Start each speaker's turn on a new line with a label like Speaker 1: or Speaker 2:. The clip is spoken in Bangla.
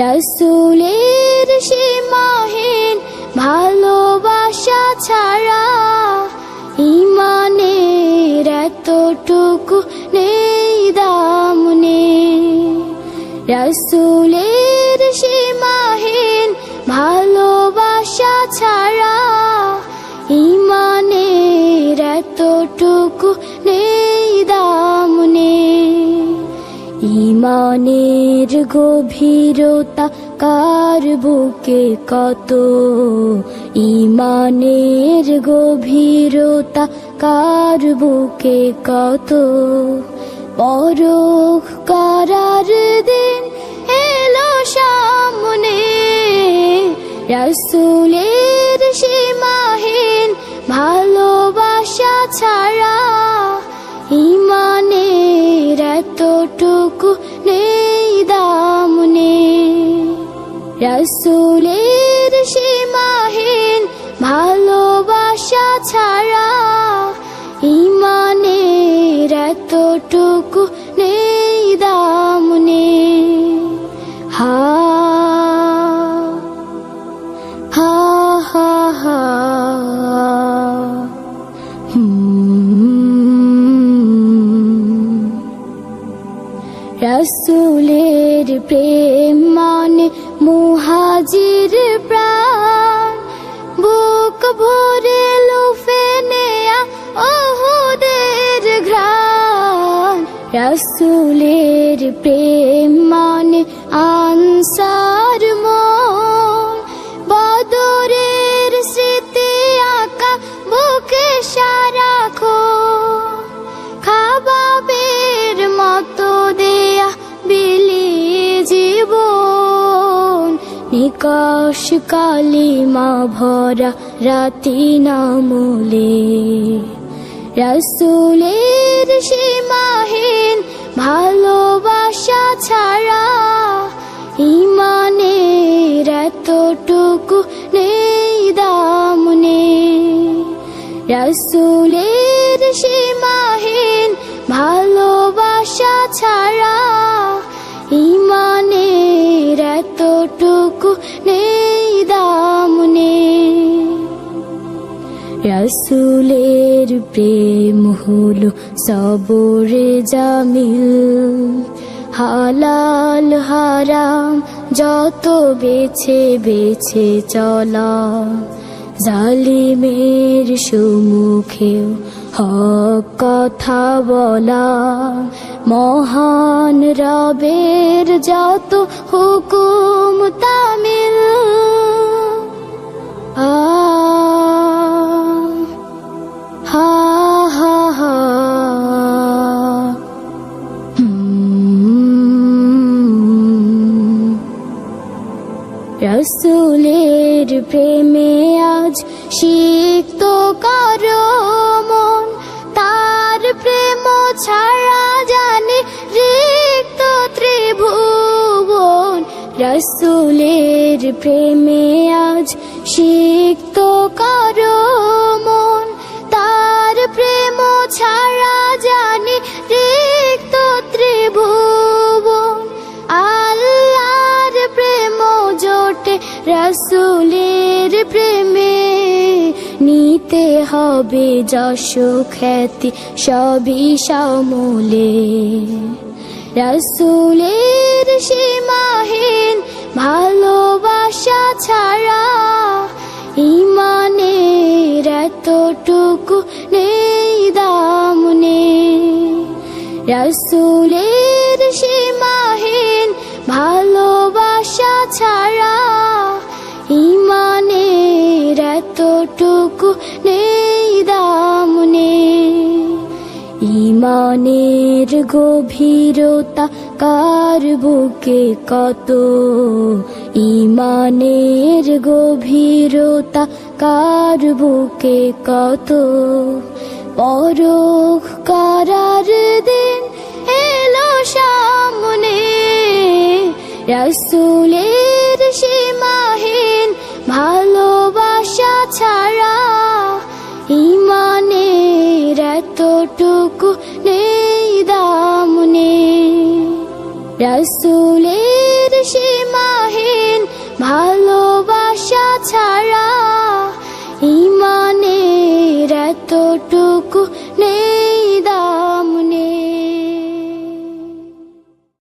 Speaker 1: রাসূলের সীমাহীন ভালোবাসা ছাড়া ঈমানের এতটুকু নেই দাম নেই। রাসূলের সীমাহীন ভালোবাসা ছাড়া ঈমানের এতটুকু নেই দাম নেই। ঈমানের গভীরতা কার বুকে কত, ঈমানের গভীরতা কার বুকে কত। পরখ করার দিন এলো সামনে, রাসূলের সীমাহীন ভালোবাসা ছাড়া ঈমানের এতটুকু নেই দাম নেই। রাসূলের সীমাহীন ভালোবাসা ছাড়া ঈমানের এতটুকু নেই দাম নেই। হা হা হা হা রাসূলের প্রেম মানে মুহাজির প্রাণ, বুক ভরে লুফে নেয়া উহুদের ঘ্রাণ। রাসূলের প্রেম মানে আনসার মন, বদরের স্মৃতি আঁকা বুকে সারাক্ষণ। খাবাবের মতো দেয়া বিলিয়ে জীবন, নিকশ কালিমা ভরা রাতি নামলে। রাসূলের সীমাহীন ভালোবাসা ছাড়া ঈমানের এতটুকু নেই দাম নেই। রাসূলের সীমাহীন ভালোবাসা ছাড়া ঈমানের এতটুকু নেই দাম নেই। রাসূলের প্রেম হলো সবরে জামিল, হালাল হারাম যত বেছে বেছে চলা। জালিমের সম্মুখেও হক কথা বলা, মহান রবের যত হুকুম তামিল। হা হা হা রাসূলের প্রেমে আজ সিক্ত করো মন, তার প্রেম ছাড়া জানে রিক্ত ত্রিভুবন। রাসূলের প্রেমে আজ সিক্ত করো মন, তার প্রেম ছাড়া জানে রিক্ত ত্রিভুবন। আল্লাহর প্রেম জোটে রাসূলের প্রেমে, নিতে হবে যশ খ্যাতি সবই সমূলে। রাসূলের সীমাহীন ভালোবাসা ছাড়া ঈমানের এতটুকু নেই দাম নেই। রাসূলের সীমাহীন ভালোবাসা ছাড়া ঈমানের এতটুকু নেই দাম নেই। ঈমানের গভীরতা কার বুকে কত, ঈমানের গভীরতা কার বুকে কত। পরখ করার দিন এলো সামনে, রাসূলের সীমাহীন ভালোবাসা ছাড়া ঈমানের এতটুকু নেই দাম নেই।